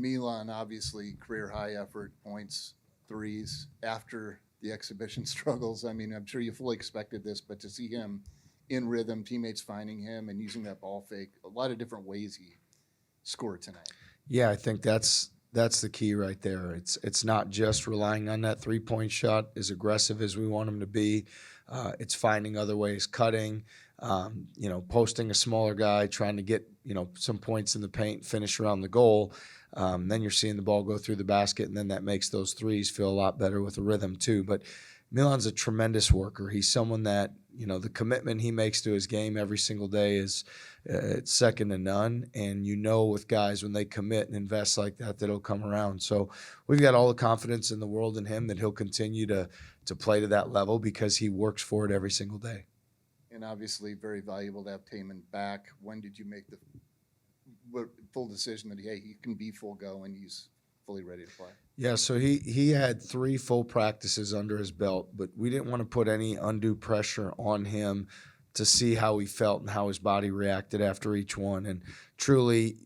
Milan, obviously, career high effort, points, threes after the exhibition struggles. I mean, I'm sure you fully expected this, but to see him in rhythm, teammates finding him and using that ball fake, a lot of different ways he scored tonight. Yeah, I think that's the key right there. It's not just relying on that 3-point shot as aggressive as we want him to be. It's finding other ways, cutting, posting a smaller guy, trying to get some points in the paint, finish around the goal. Then you're seeing the ball go through the basket, and then that makes those threes feel a lot better with the rhythm too. But Milan's a tremendous worker. He's someone that, the commitment he makes to his game every single day is it's second to none. And with guys when they commit and invest like that, it'll come around. So we've got all the confidence in the world in him that he'll continue to play to that level because he works for it every single day. And obviously very valuable to have Tamin back. When did you make the full decision that, hey, he can be full go and he's fully ready to play? Yeah, so he had 3 full practices under his belt, but we didn't want to put any undue pressure on him to see how he felt and how his body reacted after each one. And truly,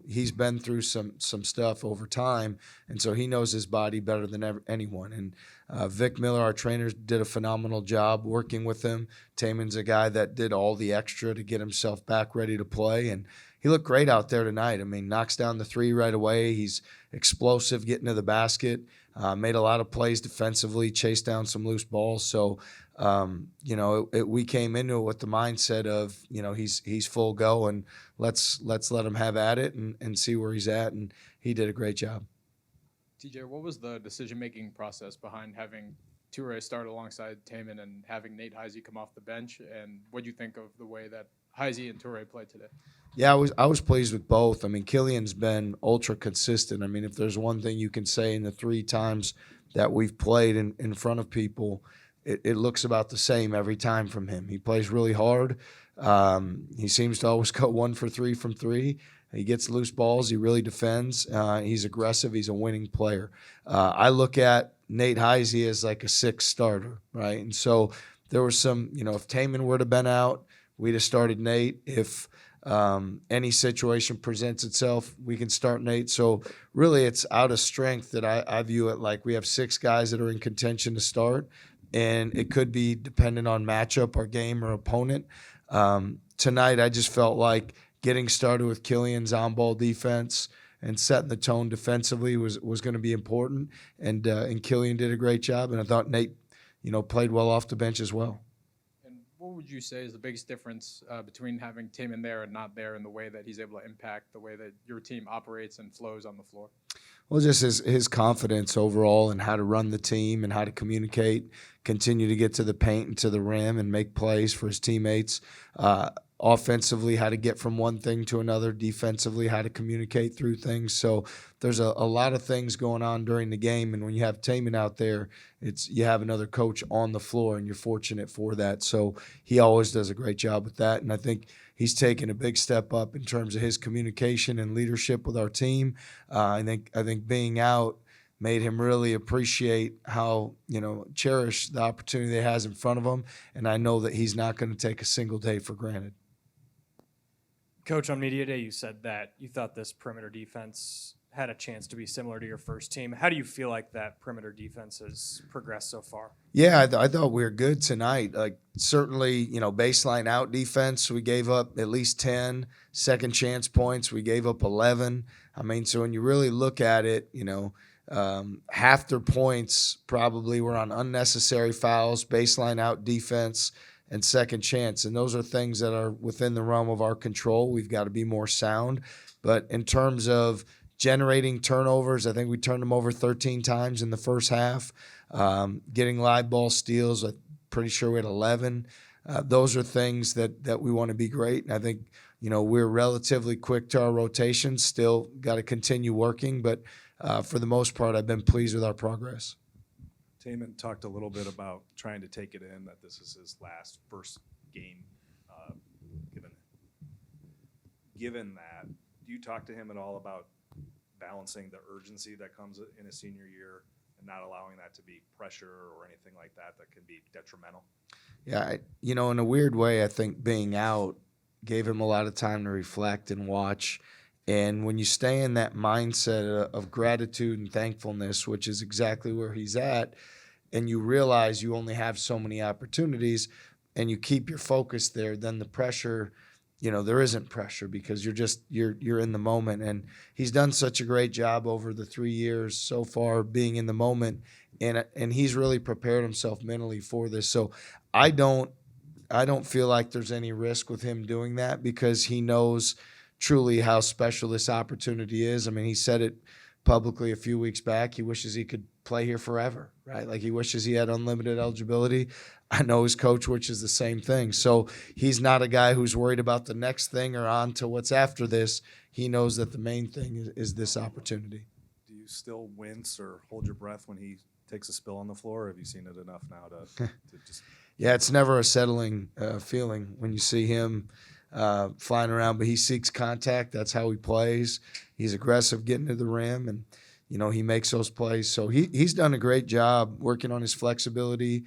he's been through some stuff over time, and so he knows his body better than anyone. And Vic Miller, our trainer, did a phenomenal job working with him. Tamin's a guy that did all the extra to get himself back ready to play, and he looked great out there tonight. I mean, knocks down the 3 right away. He's explosive getting to the basket, made a lot of plays defensively, chased down some loose balls. So, we came into it with the mindset of, he's full go, and let's let him have at it and see where he's at. And he did a great job. TJ, what was the decision-making process behind having Toure start alongside Tamin and having Nate Heisey come off the bench? And what do you think of the way that Heisey and Toure played today? Yeah, I was pleased with both. I mean, Killian's been ultra consistent. I mean, if there's one thing you can say in the 3 times that we've played in front of people, it looks about the same every time from him. He plays really hard. He seems to always go 1 for 3 from 3. He gets loose balls. He really defends. He's aggressive. He's a winning player. I look at Nate Heisey as like a 6th starter, right? And so there was some, if Tamin would have been out, we'd have started Nate. If any situation presents itself, we can start Nate. So really it's out of strength that I view it like we have 6 guys that are in contention to start, and it could be dependent on matchup or game or opponent. Tonight I just felt like getting started with Killian's on-ball defense and setting the tone defensively was going to be important, and Killian did a great job, and I thought Nate, played well off the bench as well. What would you say is the biggest difference between having Tamin there and not there in the way that he's able to impact the way that your team operates and flows on the floor? Well, just his confidence overall and how to run the team and how to communicate, continue to get to the paint and to the rim and make plays for his teammates. Offensively, how to get from one thing to another. Defensively, how to communicate through things. So there's a lot of things going on during the game, and when you have Tamin out there, you have another coach on the floor, and you're fortunate for that. So he always does a great job with that, and I think he's taken a big step up in terms of his communication and leadership with our team. I think being out made him really appreciate how, cherish the opportunity he has in front of him, and I know that he's not going to take a single day for granted. Coach, on Media Day, you said that you thought this perimeter defense had a chance to be similar to your first team. How do you feel like that perimeter defense has progressed so far? Yeah, I thought we were good tonight. Like, certainly, baseline out defense, we gave up at least 10. Second chance points, we gave up 11. I mean, so when you really look at it, half their points probably were on unnecessary fouls, baseline out defense, and second chance. And those are things that are within the realm of our control. We've got to be more sound. But in terms of generating turnovers, I think we turned them over 13 times in the first half. Getting live ball steals, I'm pretty sure we had 11. Those are things that we want to be great. And I think, we're relatively quick to our rotations, still got to continue working. But for the most part, I've been pleased with our progress. Tamin talked a little bit about trying to take it in, that this is his first game. Given that, do you talk to him at all about balancing the urgency that comes in his senior year and not allowing that to be pressure or anything like that can be detrimental? Yeah, in a weird way, I think being out gave him a lot of time to reflect and watch And when you stay in that mindset of gratitude and thankfulness, which is exactly where he's at, and you realize you only have so many opportunities and you keep your focus there, then the pressure, there isn't pressure because you're in the moment. And he's done such a great job over the 3 years so far being in the moment, and he's really prepared himself mentally for this. So I don't feel like there's any risk with him doing that because he knows truly how special this opportunity is. I mean, he said it publicly a few weeks back. He wishes he could play here forever, right? Like he wishes he had unlimited eligibility. I know his coach wishes the same thing. So he's not a guy who's worried about the next thing or on to what's after this. He knows that the main thing is this opportunity. Do you still wince or hold your breath when he takes a spill on the floor, or have you seen it enough now to just... Yeah, it's never a settling feeling when you see him flying around, but he seeks contact. That's how he plays. He's aggressive getting to the rim, and he makes those plays. So he's done a great job working on his flexibility,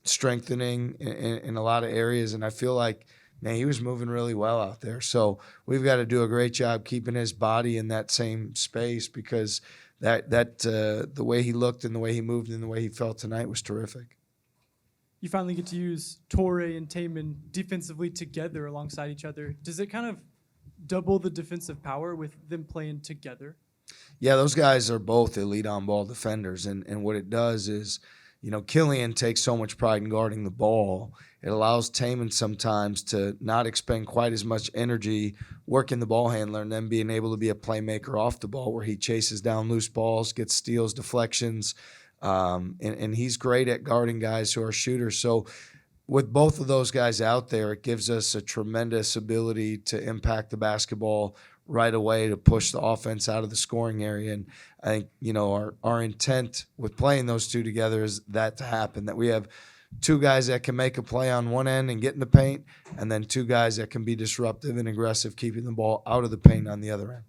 strengthening in a lot of areas, and I feel like, man, he was moving really well out there. So we've got to do a great job keeping his body in that same space because that the way he looked and the way he moved and the way he felt tonight was terrific. You finally get to use Torre and Tamin defensively together alongside each other. Does it kind of double the defensive power with them playing together? Yeah, those guys are both elite on-ball defenders, and what it does is, Killian takes so much pride in guarding the ball. It allows Tamin sometimes to not expend quite as much energy working the ball handler and then being able to be a playmaker off the ball where he chases down loose balls, gets steals, deflections, and he's great at guarding guys who are shooters. So with both of those guys out there, it gives us a tremendous ability to impact the basketball right away to push the offense out of the scoring area. And I think, our intent with playing those two together is that to happen, that we have two guys that can make a play on one end and get in the paint, and then two guys that can be disruptive and aggressive, keeping the ball out of the paint on the other end.